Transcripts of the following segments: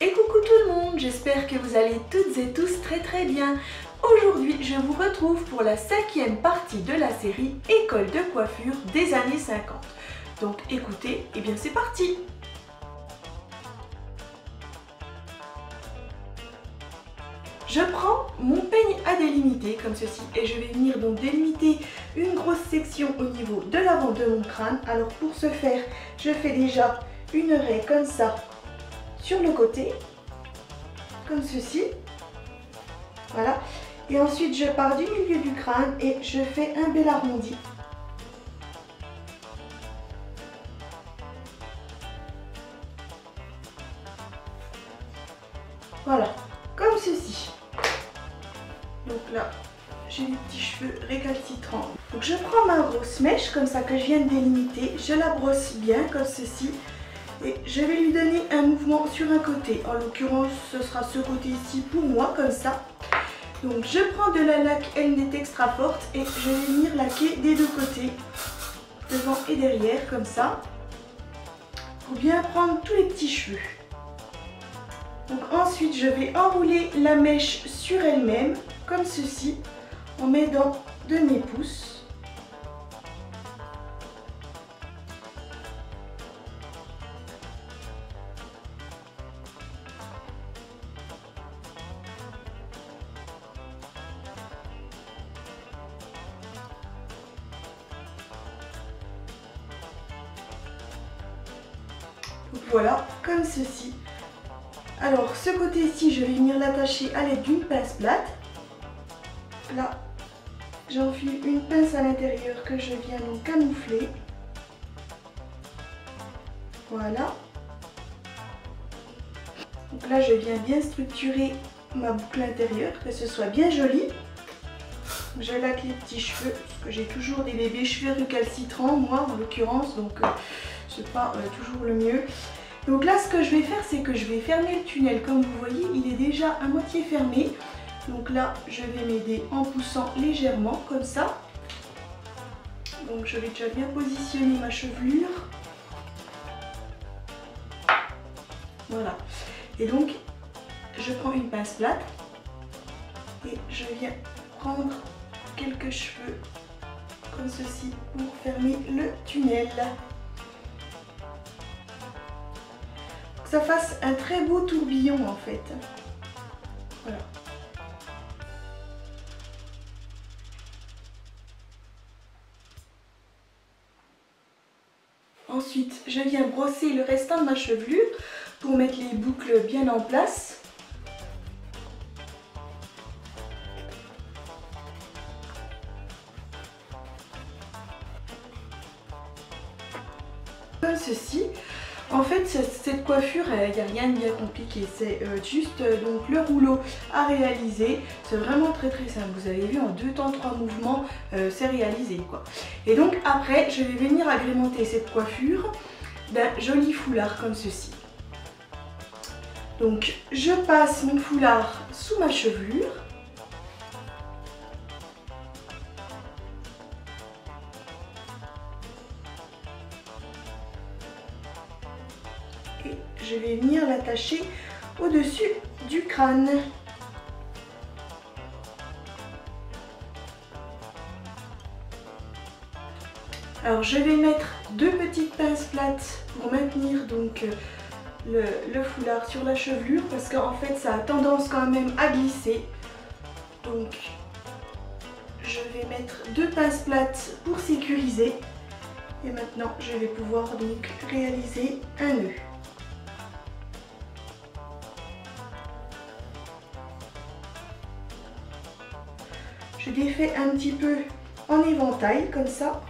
Et coucou tout le monde, j'espère que vous allez toutes et tous très bien. Aujourd'hui, je vous retrouve pour la 5e partie de la série École de coiffure des années 50. Donc écoutez, et bien c'est parti! Je prends mon peigne à délimiter comme ceci et je vais venir donc délimiter une grosse section au niveau de l'avant de mon crâne. Alors pour ce faire, je fais déjà une raie comme ça sur le côté, comme ceci. Voilà. Et ensuite je pars du milieu du crâne et je fais un bel arrondi. Voilà, comme ceci. Donc là, j'ai les petits cheveux récalcitrants. Donc je prends ma grosse mèche, comme ça que je viens de délimiter. Je la brosse bien, comme ceci. Et je vais lui donner un mouvement sur un côté. En l'occurrence, ce sera ce côté-ci pour moi, comme ça. Donc je prends de la laque Elnet Extra Forte et je vais venir laquer des deux côtés. Devant et derrière, comme ça. Pour bien prendre tous les petits cheveux. Donc ensuite, je vais enrouler la mèche sur elle-même, comme ceci, en m'aidant de mes pouces. Donc voilà, comme ceci. Alors, ce côté-ci, je vais venir l'attacher à l'aide d'une pince plate. Là, j'enfile une pince à l'intérieur que je viens donc camoufler. Voilà. Donc là, je viens bien structurer ma boucle intérieure, que ce soit bien joli. Je laque les petits cheveux, parce que j'ai toujours des bébés cheveux récalcitrants, moi en l'occurrence, donc c'est pas toujours le mieux. Donc là, ce que je vais faire, c'est que je vais fermer le tunnel. Comme vous voyez, il est déjà à moitié fermé. Donc là, je vais m'aider en poussant légèrement, comme ça. Donc je vais déjà bien positionner ma chevelure. Voilà. Et donc, je prends une pince plate. Et je viens prendre quelques cheveux, comme ceci, pour fermer le tunnel. Que ça fasse un très beau tourbillon en fait. Voilà. Ensuite, je viens brosser le restant de ma chevelure pour mettre les boucles bien en place. Comme ceci. En fait, cette coiffure, il n'y a rien de bien compliqué, c'est juste donc le rouleau à réaliser. C'est vraiment très simple, vous avez vu en 2 temps 3 mouvements, c'est réalisé quoi. Et donc après, je vais venir agrémenter cette coiffure d'un joli foulard comme ceci. Donc je passe mon foulard sous ma chevelure. Et je vais venir l'attacher au-dessus du crâne. Alors je vais mettre 2 petites pinces plates pour maintenir donc le foulard sur la chevelure parce qu'en fait ça a tendance quand même à glisser. Donc je vais mettre 2 pinces plates pour sécuriser. Et maintenant je vais pouvoir donc réaliser un nœud. Je défais un petit peu en éventail comme ça.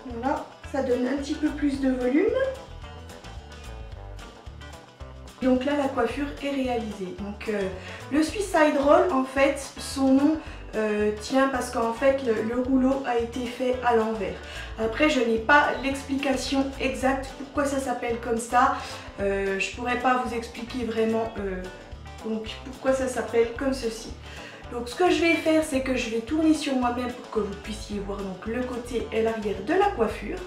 Voilà, ça donne un petit peu plus de volume. Donc là la coiffure est réalisée. Donc le Suicide Roll, en fait son nom tient parce qu'en fait le rouleau a été fait à l'envers. Après je n'ai pas l'explication exacte pourquoi ça s'appelle comme ça. Je pourrais pas vous expliquer vraiment donc pourquoi ça s'appelle comme ceci. Donc ce que je vais faire, c'est que je vais tourner sur moi-même pour que vous puissiez voir donc le côté et l'arrière de la coiffure.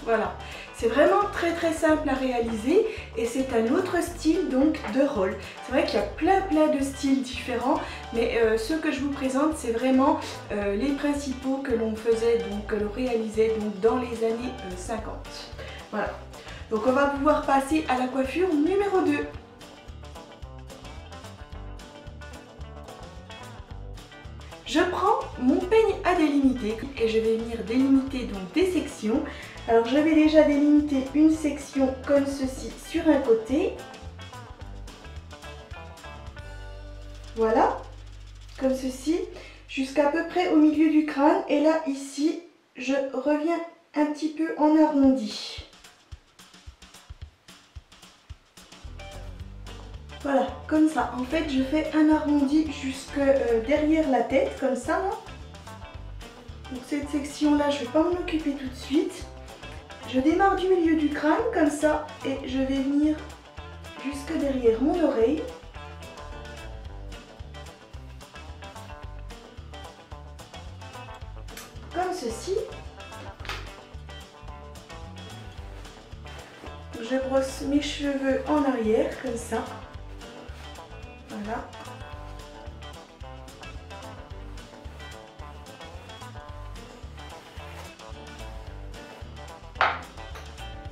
Voilà, c'est vraiment très simple à réaliser et c'est un autre style donc de roll. C'est vrai qu'il y a plein de styles différents, mais ceux que je vous présente, c'est vraiment les principaux que l'on faisait, donc que l'on réalisait donc dans les années 50. Voilà, donc on va pouvoir passer à la coiffure numéro 2. Je prends mon peigne à délimiter et je vais venir délimiter donc des sections. Alors je vais déjà délimiter une section comme ceci sur un côté. Voilà, comme ceci, jusqu'à peu près au milieu du crâne. Et là, ici, je reviens un petit peu en arrondi. Voilà, comme ça. En fait, je fais un arrondi jusque derrière la tête, comme ça. Là. Donc cette section-là, je ne vais pas m'en occuper tout de suite. Je démarre du milieu du crâne, comme ça, et je vais venir jusque derrière mon oreille. Comme ceci. Je brosse mes cheveux en arrière, comme ça. Voilà.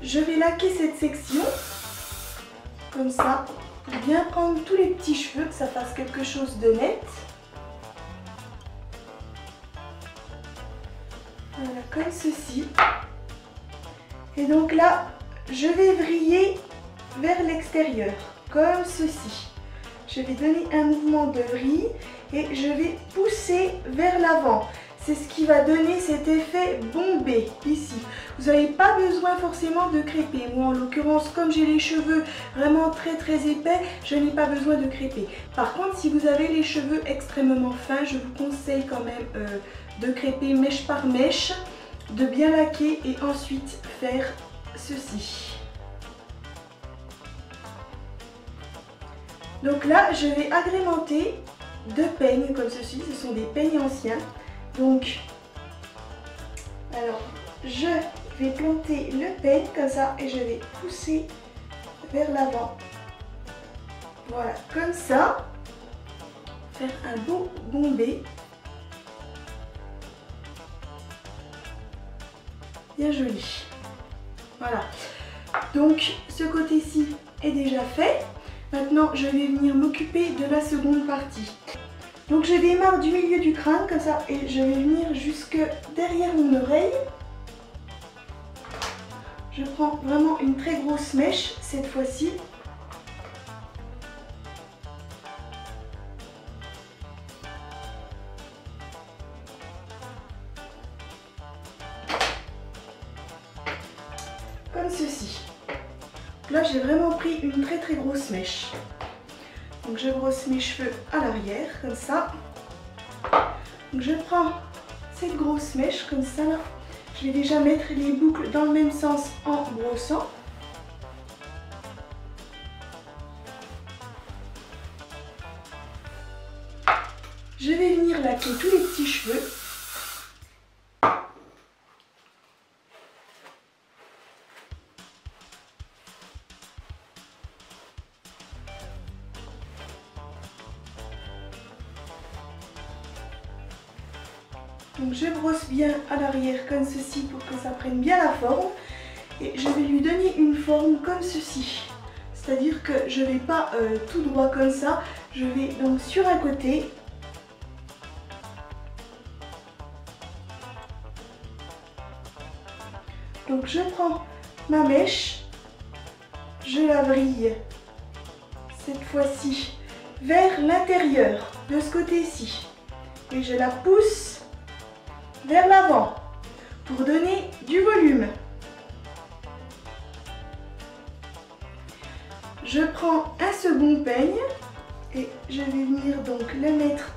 Je vais laquer cette section, comme ça, pour bien prendre tous les petits cheveux, que ça fasse quelque chose de net. Voilà, comme ceci. Et donc là, je vais vriller vers l'extérieur, comme ceci. Je vais donner un mouvement de vrille et je vais pousser vers l'avant. C'est ce qui va donner cet effet bombé ici. Vous n'avez pas besoin forcément de crêper. Moi en l'occurrence, comme j'ai les cheveux vraiment très épais, je n'ai pas besoin de crêper. Par contre, si vous avez les cheveux extrêmement fins, je vous conseille quand même de crêper mèche par mèche, de bien laquer et ensuite faire ceci. Donc là, je vais agrémenter de peignes comme ceci. Ce sont des peignes anciens. Donc, alors, je vais planter le peigne comme ça et je vais pousser vers l'avant. Voilà, comme ça. Faire un beau bombé. Bien joli. Voilà. Donc, ce côté-ci est déjà fait. Maintenant, je vais venir m'occuper de la seconde partie. Donc je démarre du milieu du crâne comme ça et je vais venir jusque derrière mon oreille. Je prends vraiment une très grosse mèche cette fois-ci. Comme ceci. Là j'ai vraiment pris une très grosse mèche. Donc je brosse mes cheveux à l'arrière, comme ça. Donc je prends cette grosse mèche, comme ça là. Je vais déjà mettre les boucles dans le même sens en brossant. Je vais venir laquer tous les petits cheveux. Donc je brosse bien à l'arrière comme ceci pour que ça prenne bien la forme. Et je vais lui donner une forme comme ceci. C'est-à-dire que je ne vais pas tout droit comme ça. Je vais donc sur un côté. Donc je prends ma mèche. Je la vrille cette fois-ci vers l'intérieur de ce côté-ci. Et je la pousse vers l'avant pour donner du volume. Je prends un second peigne et je vais venir donc le mettre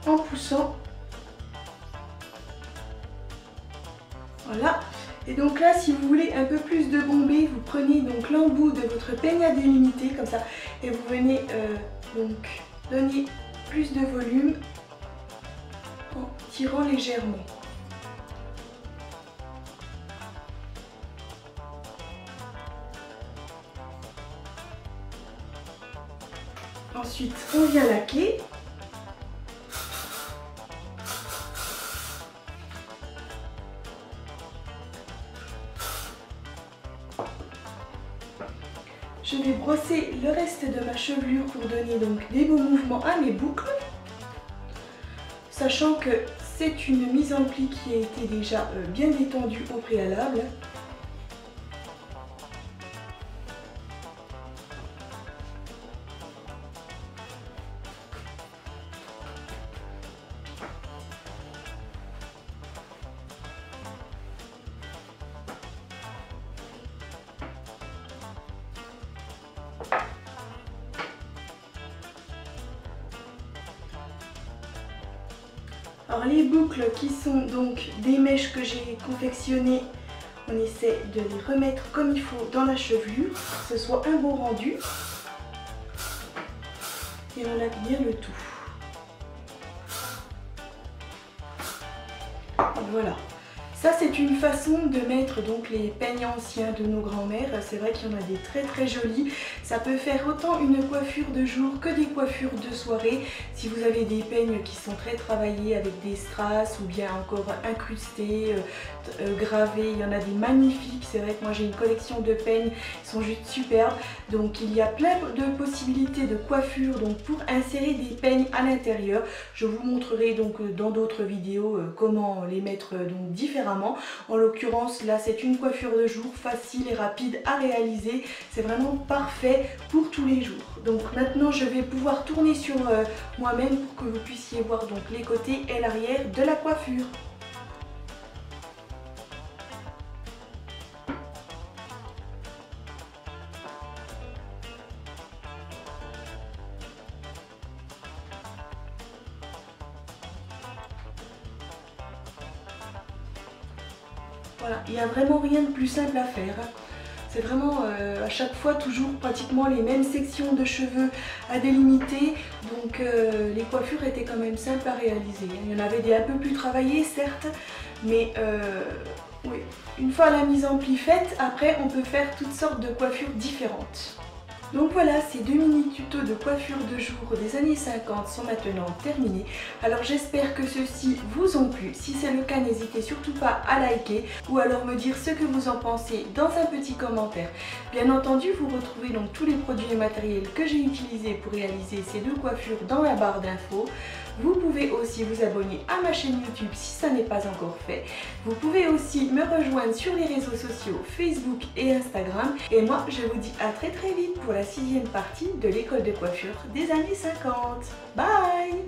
en poussant. Voilà. Et donc là, si vous voulez un peu plus de bombé, vous prenez donc l'embout de votre peigne à délimiter comme ça et vous venez donc donner plus de volume en tirant légèrement. Ensuite, on vient laquer. Je vais brosser le reste de ma chevelure pour donner donc des beaux mouvements à mes boucles. Sachant que c'est une mise en pli qui a été déjà bien détendue au préalable. Alors les boucles qui sont donc des mèches que j'ai confectionnées, on essaie de les remettre comme il faut dans la chevelure, que ce soit un beau rendu. Et on lave bien le tout. Et voilà. Ça c'est une façon de mettre donc les peignes anciens de nos grands-mères. C'est vrai qu'il y en a des très très jolis. Ça peut faire autant une coiffure de jour que des coiffures de soirée. Si vous avez des peignes qui sont très travaillées avec des strass ou bien encore incrustés, gravés, il y en a des magnifiques. C'est vrai que moi j'ai une collection de peignes qui sont juste superbes. Donc il y a plein de possibilités de coiffure donc pour insérer des peignes à l'intérieur. Je vous montrerai donc dans d'autres vidéos comment les mettre donc différemment. En l'occurrence là c'est une coiffure de jour facile et rapide à réaliser, c'est vraiment parfait pour tous les jours. Donc maintenant je vais pouvoir tourner sur moi-même pour que vous puissiez voir donc les côtés et l'arrière de la coiffure. Voilà, il n'y a vraiment rien de plus simple à faire. C'est vraiment à chaque fois toujours pratiquement les mêmes sections de cheveux à délimiter. Donc les coiffures étaient quand même simples à réaliser. Il y en avait des un peu plus travaillées certes, mais oui, une fois la mise en pli faite, après on peut faire toutes sortes de coiffures différentes. Donc voilà, ces 2 mini tutos de coiffure de jour des années 50 sont maintenant terminés. Alors j'espère que ceux-ci vous ont plu. Si c'est le cas, n'hésitez surtout pas à liker ou alors me dire ce que vous en pensez dans un petit commentaire. Bien entendu, vous retrouvez donc tous les produits et matériels que j'ai utilisés pour réaliser ces 2 coiffures dans la barre d'infos. Vous pouvez aussi vous abonner à ma chaîne YouTube si ça n'est pas encore fait. Vous pouvez aussi me rejoindre sur les réseaux sociaux Facebook et Instagram. Et moi, je vous dis à très très vite pour la 6e partie de l'école de coiffure des années 50. Bye!